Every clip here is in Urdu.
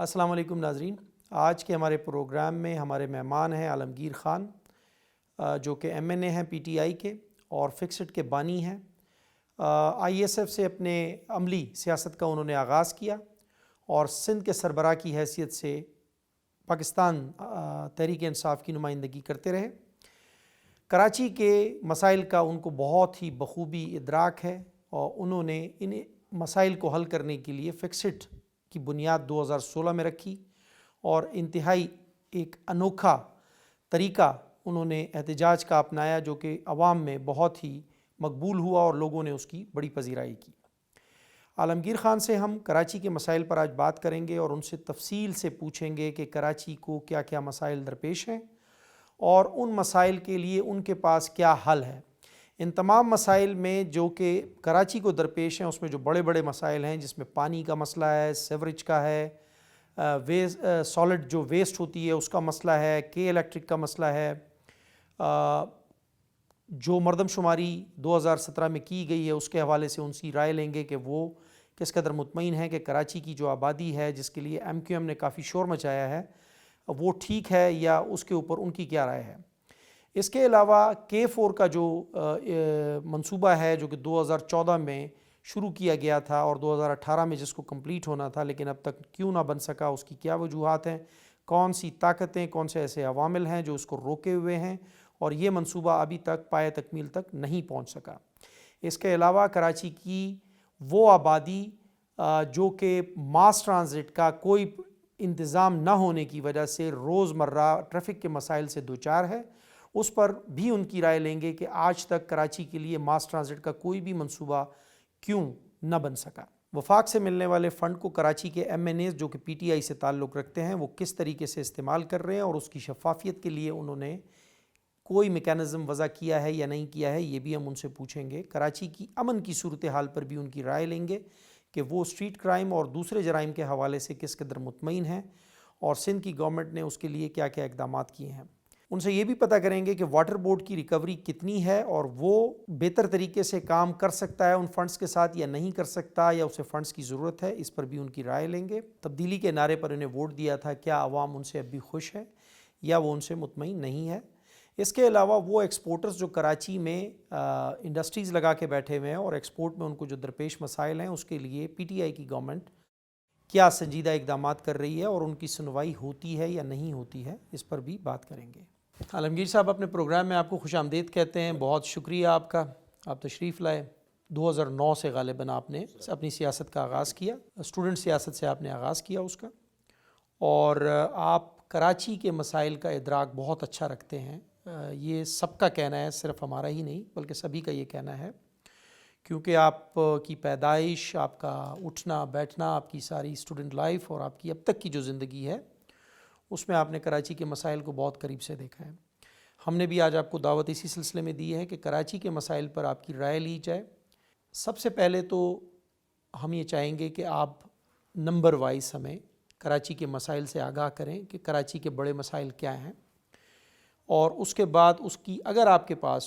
السلام علیکم ناظرین، آج کے ہمارے پروگرام میں ہمارے مہمان ہیں عالمگیر خان، جو کہ ایم این اے ہیں پی ٹی آئی کے اور فکسڈ کے بانی ہیں۔ آئی ایس ایف سے اپنے عملی سیاست کا انہوں نے آغاز کیا اور سندھ کے سربراہ کی حیثیت سے پاکستان تحریک انصاف کی نمائندگی کرتے رہے۔ کراچی کے مسائل کا ان کو بہت ہی بخوبی ادراک ہے اور انہوں نے ان مسائل کو حل کرنے کے لیے فکسڈ کی بنیاد 2016 میں رکھی اور انتہائی ایک انوکھا طریقہ انہوں نے احتجاج کا اپنایا، جو کہ عوام میں بہت ہی مقبول ہوا اور لوگوں نے اس کی بڑی پذیرائی کی۔ عالمگیر خان سے ہم کراچی کے مسائل پر آج بات کریں گے اور ان سے تفصیل سے پوچھیں گے کہ کراچی کو کیا کیا مسائل درپیش ہیں اور ان مسائل کے لیے ان کے پاس کیا حل ہے۔ ان تمام مسائل میں جو کہ کراچی کو درپیش ہیں، اس میں جو بڑے بڑے مسائل ہیں، جس میں پانی کا مسئلہ ہے، سیوریج کا ہے، سالڈ جو ویسٹ ہوتی ہے اس کا مسئلہ ہے، کے الیکٹرک کا مسئلہ ہے، جو مردم شماری 2017 میں کی گئی ہے اس کے حوالے سے ان سے رائے لیں گے کہ وہ کس قدر مطمئن ہیں کہ کراچی کی جو آبادی ہے، جس کے لیے ایم کیو ایم نے کافی شور مچایا ہے، وہ ٹھیک ہے یا اس کے اوپر ان کی کیا رائے ہے۔ اس کے علاوہ K4 کا جو منصوبہ ہے، جو کہ 2014 میں شروع کیا گیا تھا اور 2018 میں جس کو کمپلیٹ ہونا تھا لیکن اب تک کیوں نہ بن سکا، اس کی کیا وجوہات ہیں، کون سی طاقتیں، کون سے ایسے عوامل ہیں جو اس کو روکے ہوئے ہیں اور یہ منصوبہ ابھی تک پایہ تکمیل تک نہیں پہنچ سکا۔ اس کے علاوہ کراچی کی وہ آبادی جو کہ ماس ٹرانزٹ کا کوئی انتظام نہ ہونے کی وجہ سے روزمرہ ٹریفک کے مسائل سے دوچار ہے، اس پر بھی ان کی رائے لیں گے کہ آج تک کراچی کے لیے ماس ٹرانزٹ کا کوئی بھی منصوبہ کیوں نہ بن سکا۔ وفاق سے ملنے والے فنڈ کو کراچی کے ایم این ایز جو کہ پی ٹی آئی سے تعلق رکھتے ہیں وہ کس طریقے سے استعمال کر رہے ہیں اور اس کی شفافیت کے لیے انہوں نے کوئی میکانزم وضع کیا ہے یا نہیں کیا ہے، یہ بھی ہم ان سے پوچھیں گے۔ کراچی کی امن کی صورتحال پر بھی ان کی رائے لیں گے کہ وہ اسٹریٹ کرائم اور دوسرے جرائم کے حوالے سے کس قدر مطمئن ہیں اور سندھ کی گورنمنٹ نے اس کے لیے کیا کیا اقدامات کیے ہیں۔ ان سے یہ بھی پتہ کریں گے کہ واٹر بورڈ کی ریکوری کتنی ہے اور وہ بہتر طریقے سے کام کر سکتا ہے ان فنڈز کے ساتھ یا نہیں کر سکتا، یا اسے فنڈز کی ضرورت ہے، اس پر بھی ان کی رائے لیں گے۔ تبدیلی کے نعرے پر انہیں ووٹ دیا تھا، کیا عوام ان سے اب بھی خوش ہے یا وہ ان سے مطمئن نہیں ہے۔ اس کے علاوہ وہ ایکسپورٹرز جو کراچی میں انڈسٹریز لگا کے بیٹھے ہوئے ہیں اور ایکسپورٹ میں ان کو جو درپیش مسائل ہیں، اس کے لیے پی ٹی آئی کی گورنمنٹ کیا سنجیدہ اقدامات کر رہی ہے اور ان کی سنوائی ہوتی ہے یا نہیں ہوتی ہے، اس پر بھی بات کریں گے۔ عالمگیر صاحب، اپنے پروگرام میں آپ کو خوش آمدید کہتے ہیں، بہت شکریہ آپ کا، آپ تشریف لائے۔ 2009 سے غالباً آپ نے اپنی سیاست کا آغاز کیا، اسٹوڈنٹ سیاست سے آپ نے آغاز کیا اس کا، اور آپ کراچی کے مسائل کا ادراک بہت اچھا رکھتے ہیں۔ یہ سب کا کہنا ہے، صرف ہمارا ہی نہیں بلکہ سبھی کا یہ کہنا ہے، کیونکہ آپ کی پیدائش، آپ کا اٹھنا بیٹھنا، آپ کی ساری اسٹوڈنٹ لائف اور آپ کی اب تک کی جو زندگی ہے، اس میں آپ نے کراچی کے مسائل کو بہت قریب سے دیکھا ہے۔ ہم نے بھی آج آپ کو دعوت اسی سلسلے میں دی ہے کہ کراچی کے مسائل پر آپ کی رائے لی جائے۔ سب سے پہلے تو ہم یہ چاہیں گے کہ آپ نمبر وائز ہمیں کراچی کے مسائل سے آگاہ کریں کہ کراچی کے بڑے مسائل کیا ہیں، اور اس کے بعد اس کی اگر آپ کے پاس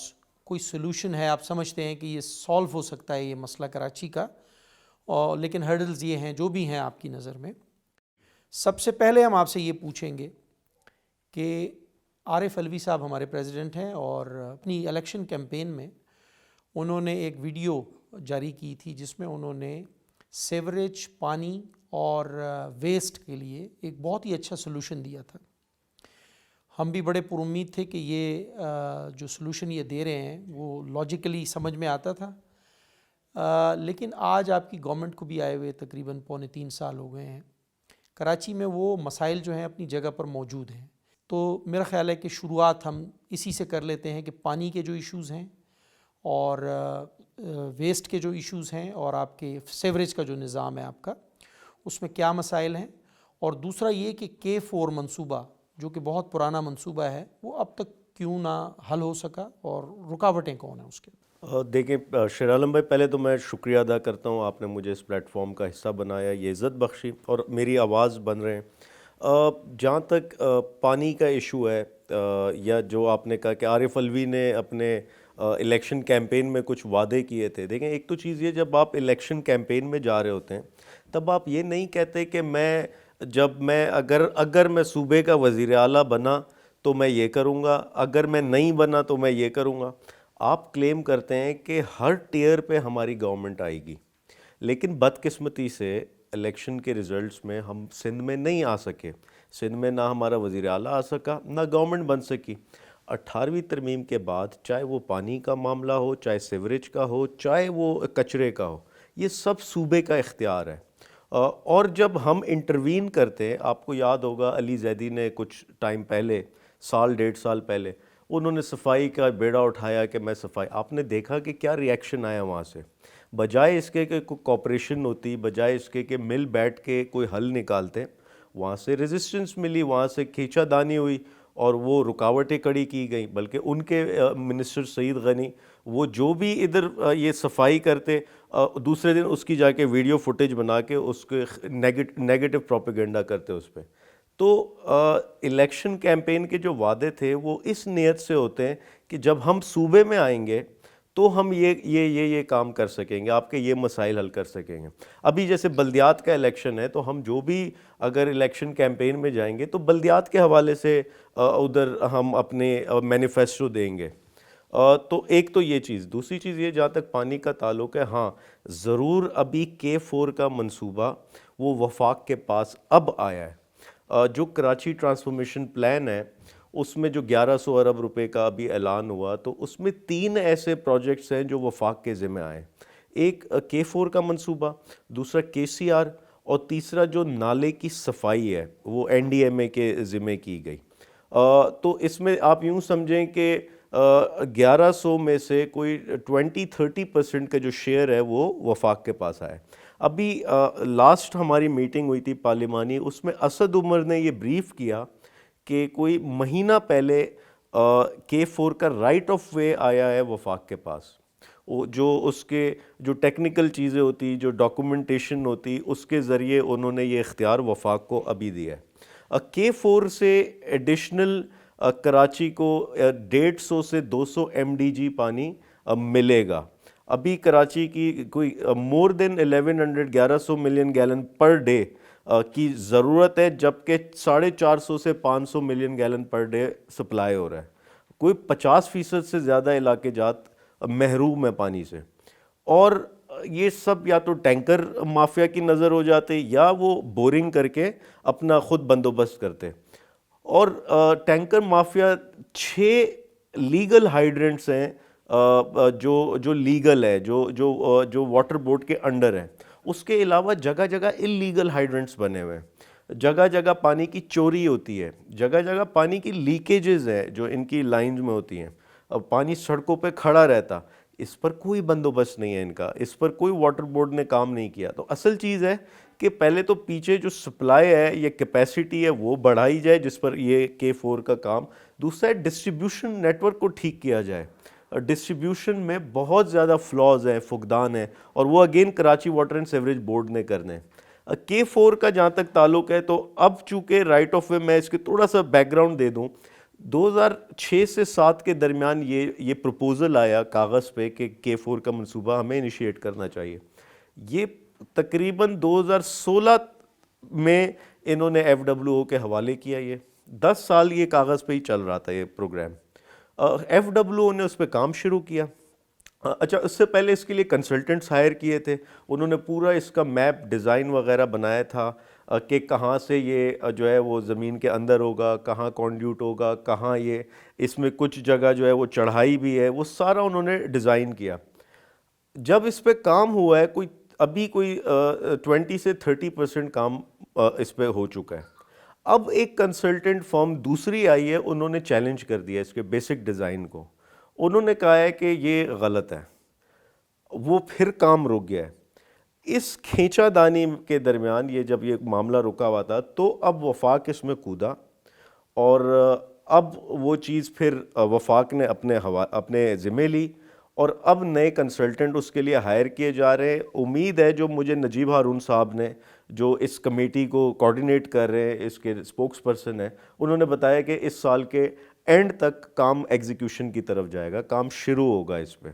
کوئی سلوشن ہے، آپ سمجھتے ہیں کہ یہ سالو ہو سکتا ہے یہ مسئلہ کراچی کا، اور لیکن ہرڈلز یہ ہیں جو بھی ہیں آپ کی نظر میں، سب سے پہلے ہم آپ سے یہ پوچھیں گے کہ عارف علوی صاحب ہمارے پریزیڈنٹ ہیں اور اپنی الیکشن کیمپین میں انہوں نے ایک ویڈیو جاری کی تھی جس میں انہوں نے سیوریج، پانی اور ویسٹ کے لیے ایک بہت ہی اچھا سلوشن دیا تھا۔ ہم بھی بڑے پر امید تھے کہ یہ جو سلوشن یہ دے رہے ہیں وہ لاجیکلی سمجھ میں آتا تھا، لیکن آج آپ کی گورنمنٹ کو بھی آئے ہوئے تقریباً 3.25 سال ہو گئے ہیں۔ کراچی میں وہ مسائل جو ہیں اپنی جگہ پر موجود ہیں، تو میرا خیال ہے کہ شروعات ہم اسی سے کر لیتے ہیں کہ پانی کے جو ایشوز ہیں اور ویسٹ کے جو ایشوز ہیں اور آپ کے سیوریج کا جو نظام ہے آپ کا، اس میں کیا مسائل ہیں، اور دوسرا یہ کہ K4 منصوبہ جو کہ بہت پرانا منصوبہ ہے وہ اب تک کیوں نہ حل ہو سکا اور رکاوٹیں کون ہیں اس کے۔ دیکھیں شیر عالم بھائی، پہلے تو میں شکریہ ادا کرتا ہوں، آپ نے مجھے اس پلیٹ فارم کا حصہ بنایا، یہ عزت بخشی اور میری آواز بن رہے ہیں۔ جہاں تک پانی کا ایشو ہے، یا جو آپ نے کہا کہ عارف علوی نے اپنے الیکشن کیمپین میں کچھ وعدے کیے تھے، دیکھیں ایک تو چیز یہ، جب آپ الیکشن کیمپین میں جا رہے ہوتے ہیں تب آپ یہ نہیں کہتے کہ میں جب میں اگر میں صوبے کا وزیر اعلیٰ بنا تو میں یہ کروں گا، اگر میں نہیں بنا تو میں یہ کروں گا. آپ کلیم کرتے ہیں کہ ہر ٹیئر پہ ہماری گورنمنٹ آئے گی، لیکن بدقسمتی سے الیکشن کے ریزلٹس میں ہم سندھ میں نہیں آ سکے. سندھ میں نہ ہمارا وزیر اعلیٰ آ سکا، نہ گورنمنٹ بن سکی. 18ویں ترمیم کے بعد چاہے وہ پانی کا معاملہ ہو، چاہے سیوریج کا ہو، چاہے وہ کچرے کا ہو، یہ سب صوبے کا اختیار ہے. اور جب ہم انٹروین کرتے ہیں، آپ کو یاد ہوگا علی زیدی نے کچھ ٹائم پہلے، سال 1.5 سال پہلے، انہوں نے صفائی کا بیڑا اٹھایا کہ میں صفائی. آپ نے دیکھا کہ کیا ری ایکشن آیا وہاں سے. بجائے اس کے کہ کوئی کوپریشن ہوتی، بجائے اس کے کہ مل بیٹھ کے کوئی حل نکالتے، وہاں سے ریزسٹنس ملی، وہاں سے کھینچا دانی ہوئی اور وہ رکاوٹیں کھڑی کی گئیں. بلکہ ان کے منسٹر سعید غنی، وہ جو بھی ادھر یہ صفائی کرتے، دوسرے دن اس کی جا کے ویڈیو فوٹیج بنا کے اس کے نیگیٹو پروپیگنڈا کرتے اس پہ. تو الیکشن کیمپین کے جو وعدے تھے وہ اس نیت سے ہوتے ہیں کہ جب ہم صوبے میں آئیں گے تو ہم یہ کام کر سکیں گے، آپ کے یہ مسائل حل کر سکیں گے. ابھی جیسے بلدیات کا الیکشن ہے تو ہم جو بھی اگر الیکشن کیمپین میں جائیں گے تو بلدیات کے حوالے سے ادھر ہم اپنے مینیفیسٹو دیں گے. تو ایک تو یہ چیز. دوسری چیز یہ، جہاں تک پانی کا تعلق ہے، ہاں ضرور ابھی K4 کا منصوبہ وہ وفاق کے پاس اب آیا ہے. جو کراچی ٹرانسفارمیشن پلان ہے اس میں جو 1100 ارب روپے کا ابھی اعلان ہوا، تو اس میں 3 ایسے پروجیکٹس ہیں جو وفاق کے ذمہ آئے. ایک K4 کا منصوبہ، دوسرا KCR، اور تیسرا جو نالے کی صفائی ہے وہ NDMA کے ذمہ کی گئی. تو اس میں آپ یوں سمجھیں کہ 1100 میں سے کوئی 20-30% کا جو شیئر ہے وہ وفاق کے پاس آیا. ابھی لاسٹ ہماری میٹنگ ہوئی تھی پارلیمانی، اس میں اسد عمر نے یہ بریف کیا کہ کوئی مہینہ پہلے K4 کا رائٹ آف وے آیا ہے وفاق کے پاس. جو اس کے جو ٹیکنیکل چیزیں ہوتی، جو ڈاکومنٹیشن ہوتی، اس کے ذریعے انہوں نے یہ اختیار وفاق کو ابھی دیا ہے. K4 سے ایڈیشنل کراچی کو 150 سے 200 MDG پانی ملے گا. ابھی کراچی کی کوئی more than 1100 million gallon per day کی ضرورت ہے، جبکہ 450 سے 500 million gallon per day supply ہو رہا ہے. کوئی 50% سے زیادہ علاقے جات محروم ہے پانی سے. اور یہ سب یا تو ٹینکر مافیا کی نظر ہو جاتے یا وہ بورنگ کر کے اپنا خود بندوبست کرتے. اور ٹینکر مافیا 6 لیگل ہائیڈرنٹس ہیں جو لیگل ہے، جو واٹر بورڈ کے انڈر ہیں. اس کے علاوہ جگہ جگہ اللیگل ہائیڈرنٹس بنے ہوئے ہیں. جگہ جگہ پانی کی چوری ہوتی ہے، جگہ جگہ پانی کی لیکیجز ہیں جو ان کی لائنز میں ہوتی ہیں. اب پانی سڑکوں پہ کھڑا رہتا، اس پر کوئی بندوبست نہیں ہے ان کا، اس پر کوئی واٹر بورڈ نے کام نہیں کیا. تو اصل چیز ہے کہ پہلے تو پیچھے جو سپلائی ہے یا کیپیسٹی ہے وہ بڑھائی جائے، جس پر یہ K4 کا کام. دوسرا ہے ڈسٹریبیوشن نیٹ ورک کو ٹھیک کیا جائے. ڈسٹریبیوشن میں بہت زیادہ فلاز ہیں، فقدان ہیں، اور وہ again Karachi water and sewerage board نے کرنے ہیں. K4 کا جہاں تک تعلق ہے، تو اب چونکہ رائٹ آف وے، میں اس کے تھوڑا سا بیک گراؤنڈ دے دوں. 2006 سے 7 کے درمیان یہ پروپوزل آیا کاغذ پہ کہ K4 کا منصوبہ ہمیں انیشیٹ کرنا چاہیے. یہ تقریباً 2016 میں انہوں نے FWO کے حوالے کیا. یہ 10 سال یہ کاغذ پہ ہی چل رہا تھا یہ پروگرام. FWO نے اس پہ کام شروع کیا. اچھا، اس سے پہلے اس کے لیے کنسلٹنٹس ہائر کیے تھے. انہوں نے پورا اس کا میپ ڈیزائن وغیرہ بنایا تھا کہ کہاں سے یہ جو ہے وہ زمین کے اندر ہوگا، کہاں کانڈیوٹ ہوگا، کہاں یہ اس میں کچھ جگہ جو ہے وہ چڑھائی بھی ہے، وہ سارا انہوں نے ڈیزائن کیا. جب اس پہ کام ہوا ہے ابھی کوئی 20 سے 30% کام اس پہ ہو چکا ہے. اب ایک کنسلٹنٹ فرم دوسری آئی ہے، انہوں نے چیلنج کر دیا اس کے بیسک ڈیزائن کو. انہوں نے کہا ہے کہ یہ غلط ہے. وہ پھر کام رک گیا ہے. اس کھینچا دانی کے درمیان جب یہ معاملہ رکا ہوا تھا، تو اب وفاق اس میں کودا، اور اب وہ چیز پھر وفاق نے اپنے ذمہ لی، اور اب نئے کنسلٹنٹ اس کے لیے ہائر کیے جا رہے ہیں. امید ہے جو مجھے نجیب ہارون صاحب نے، جو اس کمیٹی کو کوارڈینیٹ کر رہے ہیں، اس کے اسپوکس پرسن ہیں، انہوں نے بتایا کہ اس سال کے اینڈ تک کام ایگزیکیوشن کی طرف جائے گا، کام شروع ہوگا اس پہ.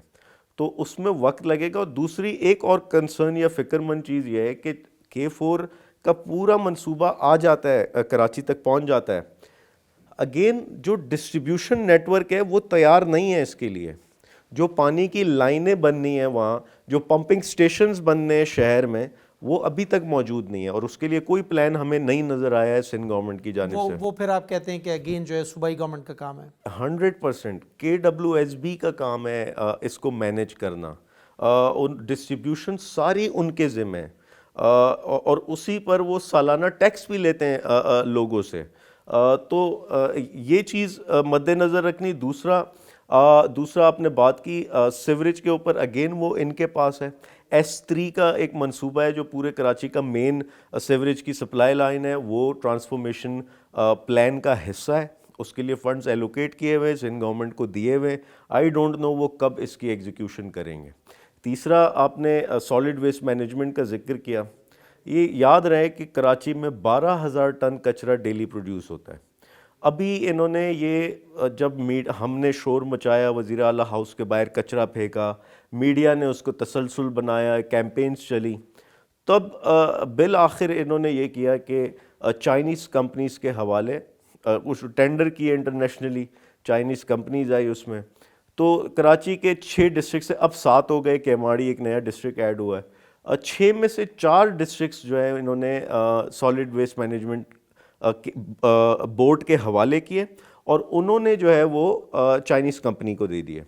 تو اس میں وقت لگے گا. اور دوسری ایک اور کنسرن یا فکر مند چیز یہ ہے کہ K4 کا پورا منصوبہ آ جاتا ہے، کراچی تک پہنچ جاتا ہے، اگین جو ڈسٹریبیوشن نیٹ ورک ہے وہ تیار نہیں ہے اس کے لیے. جو پانی کی لائنیں بننی ہیں وہاں، جو پمپنگ سٹیشنز بننے ہیں شہر میں، وہ ابھی تک موجود نہیں ہے، اور اس کے لیے کوئی پلان ہمیں نہیں نظر آیا ہے سندھ گورنمنٹ کی جانب سے. وہ پھر آپ کہتے ہیں کہ اگین جو ہے صوبائی گورنمنٹ کا کام ہے؟ 100% KWSB کا کام ہے اس کو مینیج کرنا. ڈسٹریبیوشن ساری ان کے ذمہ ہے، اور اسی پر وہ سالانہ ٹیکس بھی لیتے ہیں لوگوں سے. تو یہ چیز مد نظر رکھنی. دوسرا آپ نے بات کی سیوریج کے اوپر، اگین وہ ان کے پاس ہے. S3 کا ایک منصوبہ ہے جو پورے کراچی کا مین سیوریج کی سپلائی لائن ہے، وہ ٹرانسفارمیشن پلان کا حصہ ہے. اس کے لیے فنڈز ایلوکیٹ کیے ہوئے سندھ گورنمنٹ کو دیے ہوئے. آئی ڈونٹ نو وہ کب اس کی ایگزیکیوشن کریں گے. تیسرا آپ نے سالڈ ویسٹ مینجمنٹ کا ذکر کیا. یہ یاد رہے کہ کراچی میں 12,000 ٹن کچرا ڈیلی پروڈیوس ہوتا ہے. ابھی انہوں نے یہ جب ہم نے شور مچایا، وزیر اعلیٰ ہاؤس کے باہر کچرا پھینکا، میڈیا نے اس کو تسلسل بنایا، کیمپینز چلی، تب بالآخر انہوں نے یہ کیا کہ چائنیز کمپنیز کے حوالے اس ٹینڈر کیے انٹرنیشنلی، چائنیز کمپنیز آئی اس میں. تو کراچی کے 6 ڈسٹرکٹ سے اب 7 ہو گئے، کیماڑی ایک نیا ڈسٹرکٹ ایڈ ہوا ہے. 6 میں سے 4 ڈسٹرکٹس جو ہیں انہوں نے سالڈ ویسٹ مینجمنٹ بورڈ کے حوالے کیے، اور انہوں نے جو ہے وہ چائنیز کمپنی کو دے دیے.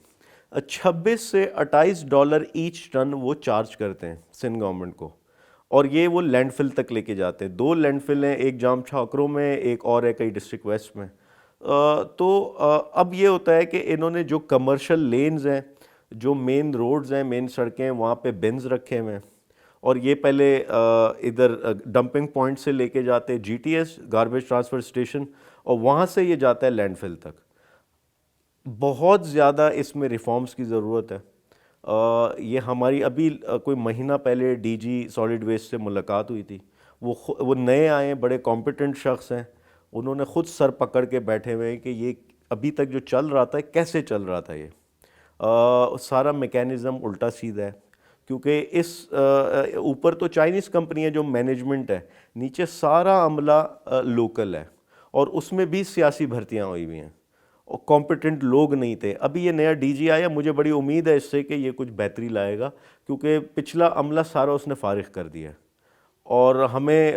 $26 سے $28 ایچ ٹن وہ چارج کرتے ہیں سندھ گورنمنٹ کو، اور یہ وہ لینڈ فل تک لے کے جاتے ہیں. 2 لینڈ فل ہیں، ایک جام چھاکروں میں، ایک اور ہے کئی ڈسٹرکٹ ویسٹ میں. تو اب یہ ہوتا ہے کہ انہوں نے جو کمرشل لینز ہیں، جو مین روڈز ہیں، مین سڑکیں، وہاں پہ بنز رکھے ہوئے ہیں، اور یہ پہلے ادھر ڈمپنگ پوائنٹ سے لے کے جاتے ہیں GTS گاربیج ٹرانسفر اسٹیشن، اور وہاں سے یہ جاتا ہے لینڈ فل تک. بہت زیادہ اس میں ریفارمز کی ضرورت ہے. یہ ہماری ابھی کوئی مہینہ پہلے DG سالڈ ویسٹ سے ملاقات ہوئی تھی. وہ نئے آئے ہیں، بڑے کمپیٹنٹ شخص ہیں. انہوں نے خود سر پکڑ کے بیٹھے ہوئے ہیں کہ یہ ابھی تک جو چل رہا تھا کیسے چل رہا تھا. یہ سارا میکینزم الٹا سیدھا ہے، کیونکہ اس اوپر تو چائنیز کمپنی ہے جو مینجمنٹ ہے، نیچے سارا عملہ لوکل ہے، اور اس میں بھی سیاسی بھرتیاں ہوئی ہوئی ہیں، اور کمپیٹنٹ لوگ نہیں تھے. ابھی یہ نیا DG آیا، مجھے بڑی امید ہے اس سے کہ یہ کچھ بہتری لائے گا، کیونکہ پچھلا عملہ سارا اس نے فارغ کر دیا ہے. اور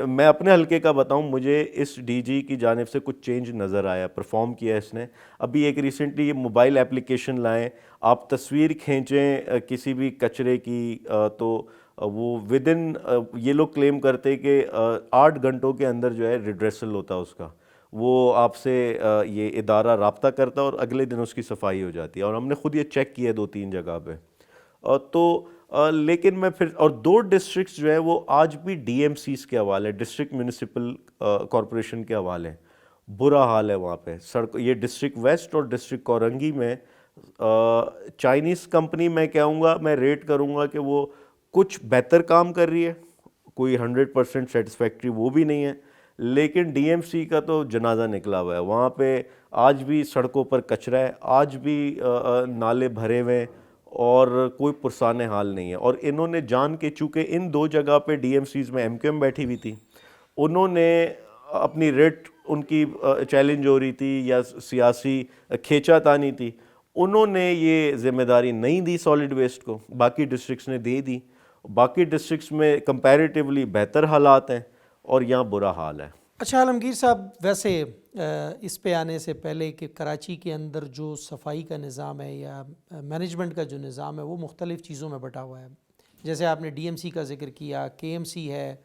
میں اپنے حلقے کا بتاؤں، مجھے اس DG کی جانب سے کچھ چینج نظر آیا، پرفارم کیا اس نے. ابھی ایک ریسنٹلی یہ موبائل اپلیکیشن لائیں، آپ تصویر کھینچیں کسی بھی کچرے کی، تو وہ ودن یہ لوگ کلیم کرتے کہ 8 گھنٹوں کے اندر جو ہے ریڈریسل ہوتا ہے اس کا. وہ آپ سے یہ ادارہ رابطہ کرتا ہے، اور اگلے دن اس کی صفائی ہو جاتی ہے. اور ہم نے خود یہ چیک کیا 2-3 جگہ پہ. تو لیکن میں پھر، اور 2 ڈسٹرکٹس جو ہیں وہ آج بھی DMCs کے حوالے، ڈسٹرکٹ میونسپل کارپوریشن کے حوالے. برا حال ہے وہاں پہ سڑک. یہ ڈسٹرکٹ ویسٹ اور ڈسٹرکٹ کورنگی میں چائنیز کمپنی، میں کہوں گا، میں ریٹ کروں گا کہ وہ کچھ بہتر کام کر رہی ہے، کوئی 100% سیٹسفیکٹری وہ بھی نہیں ہے، لیکن DMC کا تو جنازہ نکلا ہوا ہے. وہاں پہ آج بھی سڑکوں پر کچرا ہے، آج بھی نالے بھرے ہوئے ہیں، اور کوئی پرسان حال نہیں ہے. اور انہوں نے جان کے، چونکہ ان 2 جگہ پہ DMCs میں MQM بیٹھی ہوئی تھی، انہوں نے اپنی ریٹ، ان کی چیلنج ہو رہی تھی یا سیاسی کھینچا تانی تھی، انہوں نے یہ ذمہ داری نہیں دی سالڈ ویسٹ کو، باقی ڈسٹرکٹس نے دے دی. باقی ڈسٹرکٹس میں کمپیریٹیولی بہتر حالات ہیں، اور یہاں برا حال ہے. اچھا عالمگیر صاحب، ویسے اس پہ آنے سے پہلے کہ کراچی کے اندر جو صفائی کا نظام ہے یا مینجمنٹ کا جو نظام ہے وہ مختلف چیزوں میں بٹا ہوا ہے. جیسے آپ نے DMC کا ذکر کیا، KMC ہے،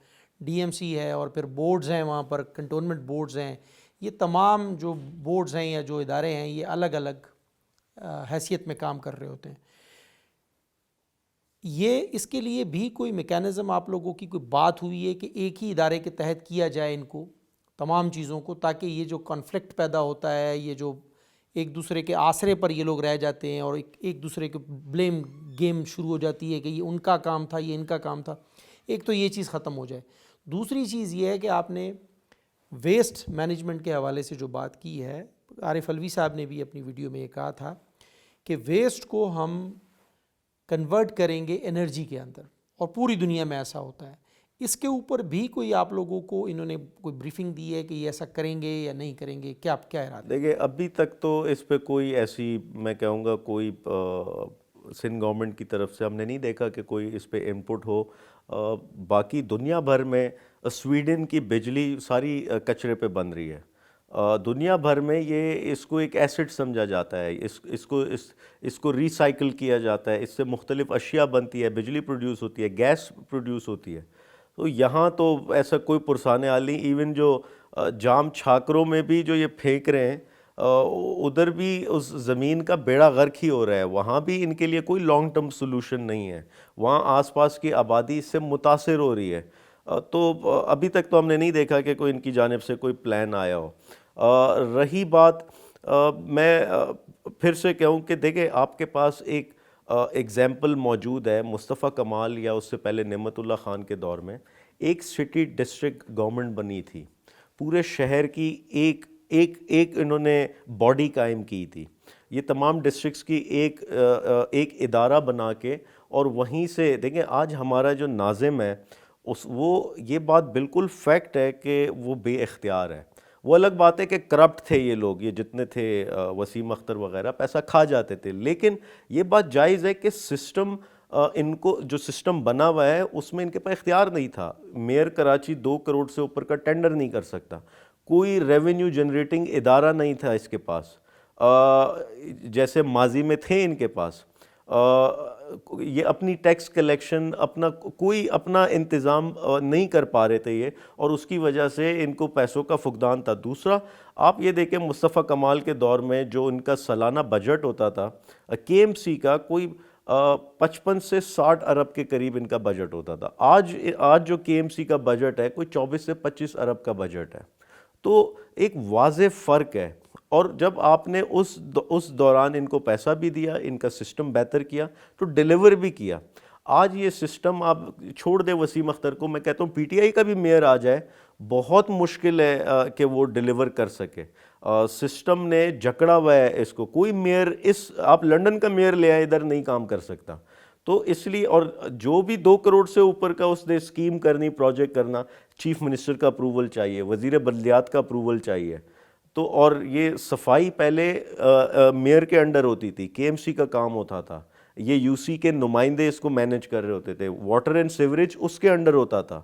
DMC ہے، اور پھر بورڈز ہیں، وہاں پر کنٹونمنٹ بورڈز ہیں. یہ تمام جو بورڈز ہیں یا جو ادارے ہیں یہ الگ الگ حیثیت میں کام کر رہے ہوتے ہیں. یہ اس کے لیے بھی کوئی میکینزم آپ لوگوں کی کوئی بات ہوئی ہے کہ ایک ہی ادارے کے تحت کیا جائے ان کو، تمام چیزوں کو، تاکہ یہ جو کانفلکٹ پیدا ہوتا ہے، یہ جو ایک دوسرے کے آسرے پر یہ لوگ رہ جاتے ہیں اور ایک دوسرے کے بلیم گیم شروع ہو جاتی ہے کہ یہ ان کا کام تھا، یہ ان کا کام تھا، ایک تو یہ چیز ختم ہو جائے. دوسری چیز یہ ہے کہ آپ نے ویسٹ مینجمنٹ کے حوالے سے جو بات کی ہے، عارف الوی صاحب نے بھی اپنی ویڈیو میں یہ کہا تھا کہ ویسٹ کو ہم کنورٹ کریں گے انرجی کے اندر، اور پوری دنیا میں ایسا ہوتا ہے. اس کے اوپر بھی کوئی آپ لوگوں کو انہوں نے کوئی بریفنگ دی ہے کہ یہ ایسا کریں گے یا نہیں کریں گے؟ کیا ارادہ؟ دیکھیں ابھی تک تو اس پہ کوئی ایسی میں کہوں گا کوئی سندھ گورنمنٹ کی طرف سے ہم نے نہیں دیکھا کہ کوئی اس پہ انپٹ ہو. باقی دنیا بھر میں سویڈن کی بجلی ساری کچرے پہ بن رہی ہے. دنیا بھر میں یہ اس کو ایک ایسٹ سمجھا جاتا ہے, اس کو ریسائیکل کیا جاتا ہے, اس سے مختلف اشیاء بنتی ہے, بجلی پروڈیوس ہوتی ہے, گیس پروڈیوس ہوتی ہے. تو یہاں تو ایسا کوئی پرسانے حال نہیں. ایون جو جام چھاکروں میں بھی جو یہ پھینک رہے ہیں ادھر بھی اس زمین کا بیڑا غرق ہی ہو رہا ہے. وہاں بھی ان کے لیے کوئی لانگ ٹرم سلوشن نہیں ہے. وہاں آس پاس کی آبادی اس سے متاثر ہو رہی ہے. تو ابھی تک تو ہم نے نہیں دیکھا کہ کوئی ان کی جانب سے کوئی پلان آیا ہو. رہی بات میں پھر سے کہوں کہ دیکھیں آپ کے پاس ایک ایگزامپل موجود ہے مصطفیٰ کمال یا اس سے پہلے نعمت اللہ خان کے دور میں. ایک سٹی ڈسٹرکٹ گورنمنٹ بنی تھی, پورے شہر کی ایک انہوں نے باڈی قائم کی تھی. یہ تمام ڈسٹرکٹس کی ایک ادارہ بنا کے, اور وہیں سے دیکھیں آج ہمارا جو ناظم ہے وہ یہ بات بالکل فیکٹ ہے کہ وہ بے اختیار ہے. وہ الگ بات ہے کہ کرپٹ تھے یہ لوگ, یہ جتنے تھے وسیم اختر وغیرہ پیسہ کھا جاتے تھے, لیکن یہ بات جائز ہے کہ سسٹم ان کو جو سسٹم بنا ہوا ہے اس میں ان کے پاس اختیار نہیں تھا. میئر کراچی 2 کروڑ سے اوپر کا ٹینڈر نہیں کر سکتا, کوئی ریونیو جنریٹنگ ادارہ نہیں تھا اس کے پاس جیسے ماضی میں تھے ان کے پاس. یہ اپنی ٹیکس کلیکشن کوئی اپنا انتظام نہیں کر پا رہے تھے یہ, اور اس کی وجہ سے ان کو پیسوں کا فقدان تھا. دوسرا آپ یہ دیکھیں مصطفیٰ کمال کے دور میں جو ان کا سالانہ بجٹ ہوتا تھا کے ایم سی کا, کوئی 55 سے 60 ارب کے قریب ان کا بجٹ ہوتا تھا. آج جو کے ایم سی کا بجٹ ہے کوئی 24 سے 25 ارب کا بجٹ ہے. تو ایک واضح فرق ہے. اور جب آپ نے اس دوران ان کو پیسہ بھی دیا, ان کا سسٹم بہتر کیا, تو ڈیلیور بھی کیا. آج یہ سسٹم آپ چھوڑ دیں وسیم اختر کو, میں کہتا ہوں پی ٹی آئی کا بھی میئر آ جائے بہت مشکل ہے کہ وہ ڈیلیور کر سکے. سسٹم نے جکڑا ہوا ہے اس کو. کوئی میئر آپ لنڈن کا میئر لے آئے ادھر نہیں کام کر سکتا. تو اس لیے, اور جو بھی 2 کروڑ سے اوپر کا اس نے اسکیم کرنی, پروجیکٹ کرنا, چیف منسٹر کا اپروول چاہیے, وزیر بلدیات کا اپروول چاہیے. تو اور یہ صفائی پہلے میئر کے انڈر ہوتی تھی, کے ایم سی کا کام ہوتا تھا, یہ یو سی کے نمائندے اس کو مینیج کر رہے ہوتے تھے. واٹر اینڈ سیوریج اس کے انڈر ہوتا تھا,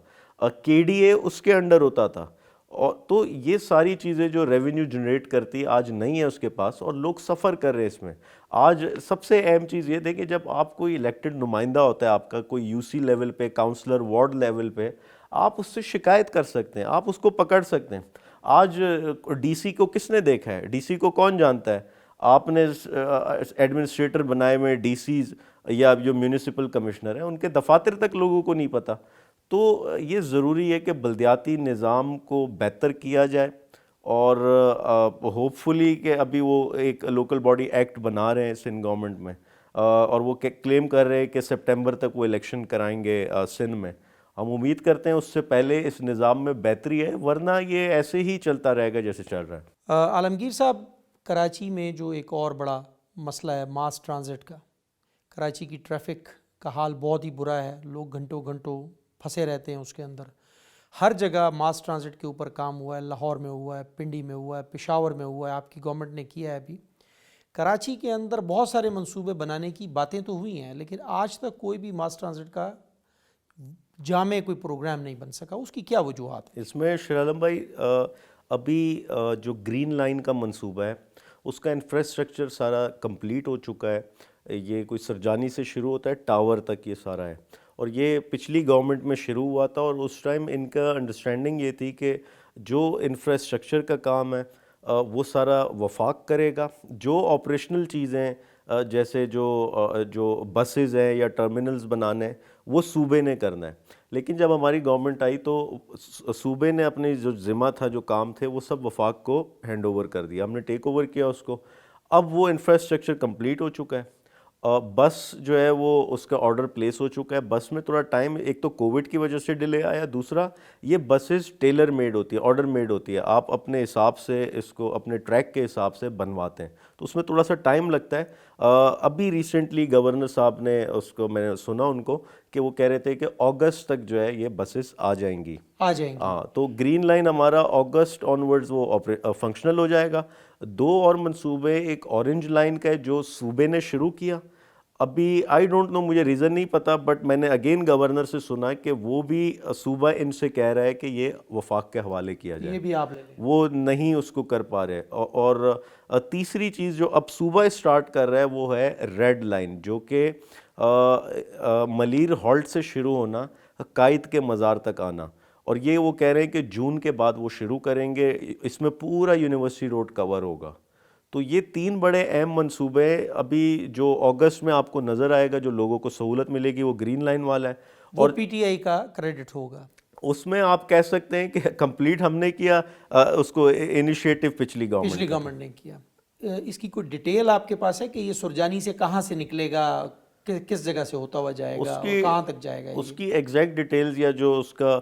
کے ڈی اے اس کے انڈر ہوتا تھا. اور تو یہ ساری چیزیں جو ریونیو جنریٹ کرتی آج نہیں ہے اس کے پاس, اور لوگ سفر کر رہے ہیں اس میں. آج سب سے اہم چیز یہ دیکھیں, جب آپ کوئی الیکٹڈ نمائندہ ہوتا ہے آپ کا, کوئی یو سی لیول پہ, کاؤنسلر وارڈ لیول پہ, آپ اس سے شکایت کر سکتے ہیں, آپ اس کو پکڑ سکتے ہیں. آج ڈی سی کو کس نے دیکھا ہے؟ ڈی سی کو کون جانتا ہے؟ آپ نے ایڈمنسٹریٹر بنائے ہوئے ڈی سیز یا جو میونسپل کمشنر ہیں ان کے دفاتر تک لوگوں کو نہیں پتہ. تو یہ ضروری ہے کہ بلدیاتی نظام کو بہتر کیا جائے, اور ہوپ فلی کہ ابھی وہ ایک لوکل باڈی ایکٹ بنا رہے ہیں سندھ گورنمنٹ میں, اور وہ کلیم کر رہے ہیں کہ سپٹمبر تک وہ الیکشن کرائیں گے سندھ میں. ہم امید کرتے ہیں اس سے پہلے اس نظام میں بہتری ہے, ورنہ یہ ایسے ہی چلتا رہے گا جیسے چل رہا ہے. عالمگیر صاحب, کراچی میں جو ایک اور بڑا مسئلہ ہے ماس ٹرانزٹ کا, کراچی کی ٹریفک کا حال بہت ہی برا ہے. لوگ گھنٹوں گھنٹوں پھنسے رہتے ہیں اس کے اندر. ہر جگہ ماس ٹرانزٹ کے اوپر کام ہوا ہے, لاہور میں ہوا ہے, پنڈی میں ہوا ہے, پشاور میں ہوا ہے, آپ کی گورنمنٹ نے کیا ہے. ابھی کراچی کے اندر بہت سارے منصوبے بنانے کی باتیں تو ہوئی ہیں, لیکن آج تک کوئی بھی ماس ٹرانزٹ کا جامع کوئی پروگرام نہیں بن سکا. اس کی کیا وجوہات ہیں؟ اس میں شیر عالم بھائی, ابھی جو گرین لائن کا منصوبہ ہے اس کا انفراسٹرکچر سارا کمپلیٹ ہو چکا ہے. یہ کوئی سرجانی سے شروع ہوتا ہے ٹاور تک یہ سارا ہے, اور یہ پچھلی گورنمنٹ میں شروع ہوا تھا. اور اس ٹائم ان کا انڈرسٹینڈنگ یہ تھی کہ جو انفراسٹرکچر کا کام ہے وہ سارا وفاق کرے گا. جو آپریشنل چیزیں جیسے جو بسز ہیں یا ٹرمینلز بنانے ہیں وہ صوبے نے کرنا ہے. لیکن جب ہماری گورنمنٹ آئی تو صوبے نے اپنی جو ذمہ تھا, جو کام تھے, وہ سب وفاق کو ہینڈ اوور کر دیا. ہم نے ٹیک اوور کیا اس کو. اب وہ انفراسٹرکچر کمپلیٹ ہو چکا ہے. بس جو ہے وہ اس کا آرڈر پلیس ہو چکا ہے. بس میں تھوڑا ٹائم, ایک تو کووڈ کی وجہ سے ڈیلے آیا, دوسرا یہ بسز ٹیلر میڈ ہوتی ہے, آرڈر میڈ ہوتی ہے. آپ اپنے حساب سے اس کو اپنے ٹریک کے حساب سے بنواتے ہیں, تو اس میں تھوڑا سا ٹائم لگتا ہے. ابھی ریسنٹلی گورنر صاحب نے اس کو، میں نے سنا ان کو کہ وہ کہہ رہے تھے کہ اگست تک جو ہے یہ بسز آ جائیں گی. ہاں، تو گرین لائن ہمارا اگست آنورڈز وہ فنکشنل ہو جائے گا. 2 اور منصوبے، ایک اورنج لائن کا ہے جو صوبے نے شروع کیا. ابھی آئی ڈونٹ نو، مجھے ریزن نہیں پتا، بٹ میں نے اگین گورنر سے سنا کہ وہ بھی صوبہ ان سے کہہ رہا ہے کہ یہ وفاق کے حوالے کیا جائے. یہ بھی آپ لے لیں. وہ نہیں اس کو کر پا رہے. اور تیسری چیز جو اب صوبہ اسٹارٹ کر رہا ہے وہ ہے ریڈ لائن، جو کہ ملیر ہالٹ سے شروع ہونا، قائد کے مزار تک آنا. اور یہ وہ کہہ رہے ہیں کہ جون کے بعد وہ شروع کریں گے. اس میں پورا یونیورسٹی روڈ کور ہوگا. تو یہ 3 بڑے اہم منصوبے ابھی جو اگست میں آپ کو نظر آئے گا، جو لوگوں کو سہولت ملے گی، وہ گرین لائن والا ہے. اور پی ٹی آئی کا کریڈٹ ہوگا. اس میں آپ کہہ سکتے ہیں کہ کمپلیٹ ہم نے کیا، اس کو انیشیٹو پچھلی گورنمنٹ نے کیا. اس کی کوئی ڈیٹیل آپ کے پاس ہے کہ یہ سرجانی سے کہاں سے نکلے گا، کس جگہ سے ہوتا ہوا جائے گا، کہاں تک جائے گا؟ اس کی ایگزیکٹ ڈیٹیلز یا جو اس کا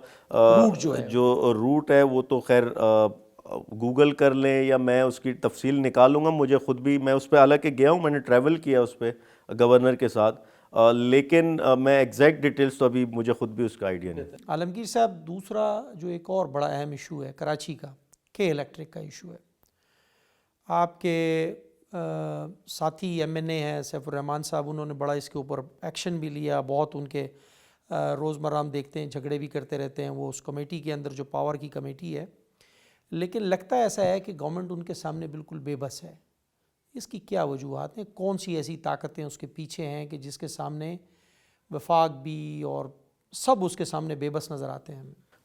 جو روٹ ہے وہ تو خیر گوگل کر لیں یا میں اس کی تفصیل نکالوں گا. مجھے خود بھی، میں اس پہ حالانکہ گیا ہوں، میں نے ٹریول کیا اس پہ گورنر کے ساتھ، لیکن میں ایگزیکٹ ڈیٹیلز تو ابھی مجھے خود بھی اس کا آئیڈیا نہیں. عالمگیر صاحب، دوسرا جو ایک اور بڑا اہم ایشو ہے کراچی کا، کے الیکٹرک کا ایشو ہے. آپ کے ساتھی ایم این اے ہیں سیف الرحمان صاحب، انہوں نے بڑا اس کے اوپر ایکشن بھی لیا. بہت ان کے روزمرہ ہم دیکھتے ہیں جھگڑے بھی کرتے رہتے ہیں وہ اس کمیٹی کے اندر جو پاور کی کمیٹی ہے. لیکن لگتا ایسا ہے کہ گورنمنٹ ان کے سامنے بالکل بے بس ہے. اس کی کیا وجوہات ہیں؟ کون سی ایسی طاقتیں اس کے پیچھے ہیں کہ جس کے سامنے وفاق بھی اور سب اس کے سامنے بے بس نظر آتے ہیں؟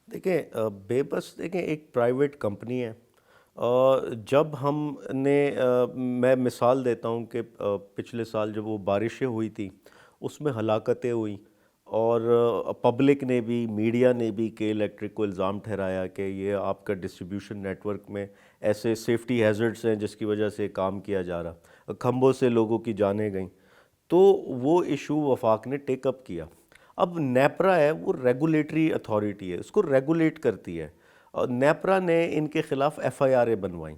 دیکھیں بے بس، دیکھیں ایک پرائیویٹ کمپنی ہے. جب ہم نے، میں مثال دیتا ہوں کہ پچھلے سال جب وہ بارشیں ہوئی تھی اس میں ہلاکتیں ہوئیں، اور پبلک نے بھی، میڈیا نے بھی کے الیکٹرک کو الزام ٹھہرایا کہ یہ آپ کا ڈسٹریبیوشن نیٹ ورک میں ایسے سیفٹی ہیزرڈس ہیں جس کی وجہ سے کام کیا جا رہا، کھمبوں سے لوگوں کی جانیں گئیں. تو وہ ایشو وفاق نے ٹیک اپ کیا. اب نیپرا ہے، وہ ریگولیٹری اتھارٹی ہے، اس کو ریگولیٹ کرتی ہے. نیپرا نے ان کے خلاف ایف آئی آر بنوائیں.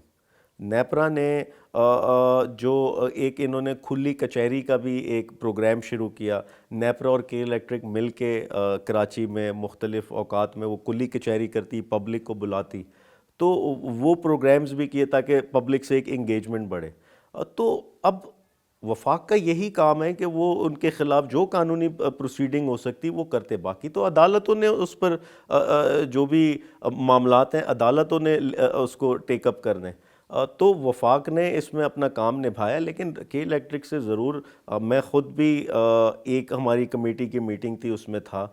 نیپرا نے جو ایک انہوں نے کھلی کچہری کا بھی ایک پروگرام شروع کیا. نیپرا اور کے الیکٹرک مل کے کراچی میں مختلف اوقات میں وہ کھلی کچہری کرتی، پبلک کو بلاتی. تو وہ پروگرامز بھی کیے تاکہ پبلک سے ایک انگیجمنٹ بڑھے. تو اب وفاق کا یہی کام ہے کہ وہ ان کے خلاف جو قانونی پروسیڈنگ ہو سکتی وہ کرتے. باقی تو عدالتوں نے اس پر جو بھی معاملات ہیں عدالتوں نے اس کو ٹیک اپ کرنے. تو وفاق نے اس میں اپنا کام نبھایا. لیکن کے الیکٹرک سے ضرور، میں خود بھی ایک ہماری کمیٹی کی میٹنگ تھی اس میں تھا،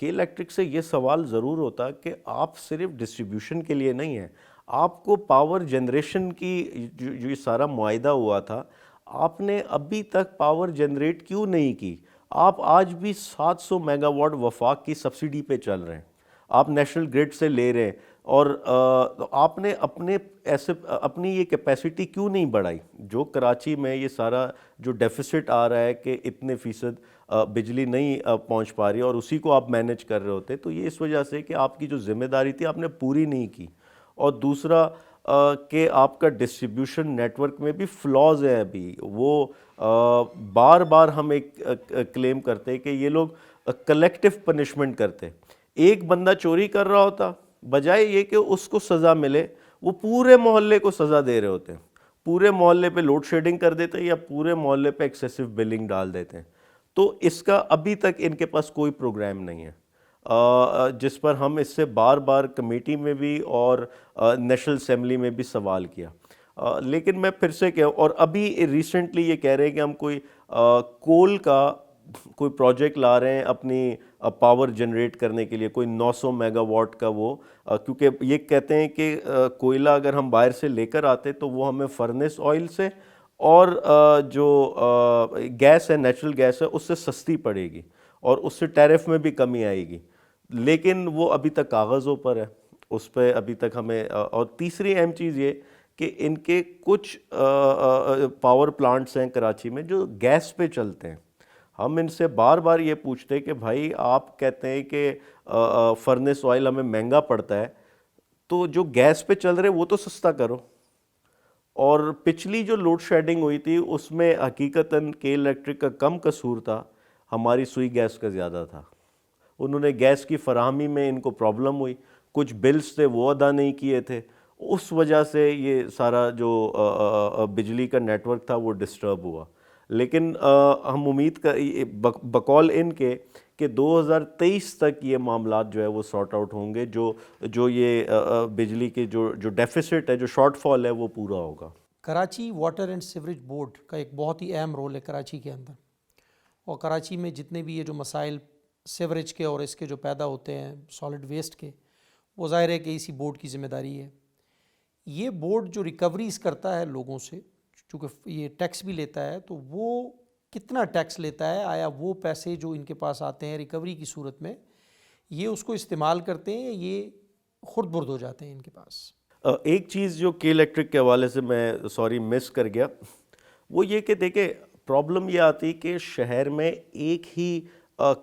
کے الیکٹرک سے یہ سوال ضرور ہوتا کہ آپ صرف ڈسٹریبیوشن کے لیے نہیں ہیں، آپ کو پاور جنریشن کی جو یہ سارا معاہدہ ہوا تھا، آپ نے ابھی تک پاور جنریٹ کیوں نہیں کی؟ آپ آج بھی 700 میگا واٹ وفاق کی سبسڈی پہ چل رہے ہیں، آپ نیشنل گریڈ سے لے رہے ہیں، اور آپ نے اپنی یہ کیپیسٹی کیوں نہیں بڑھائی؟ جو کراچی میں یہ سارا جو ڈیفیسٹ آ رہا ہے کہ اتنے فیصد بجلی نہیں پہنچ پا رہی اور اسی کو آپ مینیج کر رہے ہوتے، تو یہ اس وجہ سے کہ آپ کی جو ذمہ داری تھی آپ نے پوری نہیں کی. اور دوسرا کہ آپ کا ڈسٹریبیوشن نیٹ ورک میں بھی فلاز ہیں. ابھی وہ بار بار ہم ایک کلیم کرتے کہ یہ لوگ کلیکٹیو پنشمنٹ کرتے. ایک بندہ چوری کر رہا ہوتا، بجائے یہ کہ اس کو سزا ملے، وہ پورے محلے کو سزا دے رہے ہوتے ہیں. پورے محلے پہ لوڈ شیڈنگ کر دیتے ہیں یا پورے محلے پہ ایکسیسو بلنگ ڈال دیتے ہیں. تو اس کا ابھی تک ان کے پاس کوئی پروگرام نہیں ہے جس پر ہم اس سے بار بار کمیٹی میں بھی اور نیشنل اسمبلی میں بھی سوال کیا. لیکن میں پھر سے کہوں، اور ابھی ریسنٹلی یہ کہہ رہے ہیں کہ ہم کوئی کول کا کوئی پروجیکٹ لا رہے ہیں اپنی پاور جنریٹ کرنے کے لیے، کوئی 900 میگا واٹ کا. وہ کیونکہ یہ کہتے ہیں کہ کوئلہ اگر ہم باہر سے لے کر آتے تو وہ ہمیں فرنس آئل سے اور جو گیس ہے، نیچرل گیس ہے، اس سے سستی پڑے گی اور اس سے ٹیرف میں بھی کمی آئے گی. لیکن وہ ابھی تک کاغذوں پر ہے، اس پہ ابھی تک ہمیں. اور تیسری اہم چیز یہ کہ ان کے کچھ پاور پلانٹس ہیں کراچی میں جو گیس پہ چلتے ہیں. ہم ان سے بار بار یہ پوچھتے کہ بھائی آپ کہتے ہیں کہ فرنس آئل ہمیں مہنگا پڑتا ہے، تو جو گیس پہ چل رہے وہ تو سستا کرو. اور پچھلی جو لوڈ شیڈنگ ہوئی تھی اس میں حقیقتاً کے الیکٹرک کا کم قصور تھا، ہماری سوئی گیس کا زیادہ تھا. انہوں نے گیس کی فراہمی میں ان کو پرابلم ہوئی، کچھ بلز تھے وہ ادا نہیں کیے تھے، اس وجہ سے یہ سارا جو بجلی کا نیٹ ورک تھا وہ ڈسٹرب ہوا. لیکن ہم امید بقول ان کے کہ 2023 تک یہ معاملات جو ہے وہ سارٹ آؤٹ ہوں گے، جو یہ بجلی کے جو ڈیفیسٹ ہے، جو شارٹ فال ہے وہ پورا ہوگا. Karachi water and sewerage board کا ایک بہت ہی اہم رول ہے کراچی کے اندر، اور کراچی میں جتنے بھی یہ جو مسائل سیوریج کے اور اس کے جو پیدا ہوتے ہیں سالڈ ویسٹ کے، وہ ظاہر ہے کہ اسی بورڈ کی ذمہ داری ہے. یہ بورڈ جو ریکوریز کرتا ہے لوگوں سے، چونکہ یہ ٹیکس بھی لیتا ہے، تو وہ کتنا ٹیکس لیتا ہے؟ آیا وہ پیسے جو ان کے پاس آتے ہیں ریکوری کی صورت میں، یہ اس کو استعمال کرتے ہیں یا یہ خرد برد ہو جاتے ہیں ان کے پاس؟ ایک چیز جو کے الیکٹرک کے حوالے سے میں مس کر گیا، وہ یہ کہ دیکھیں پرابلم یہ آتی کہ شہر میں ایک ہی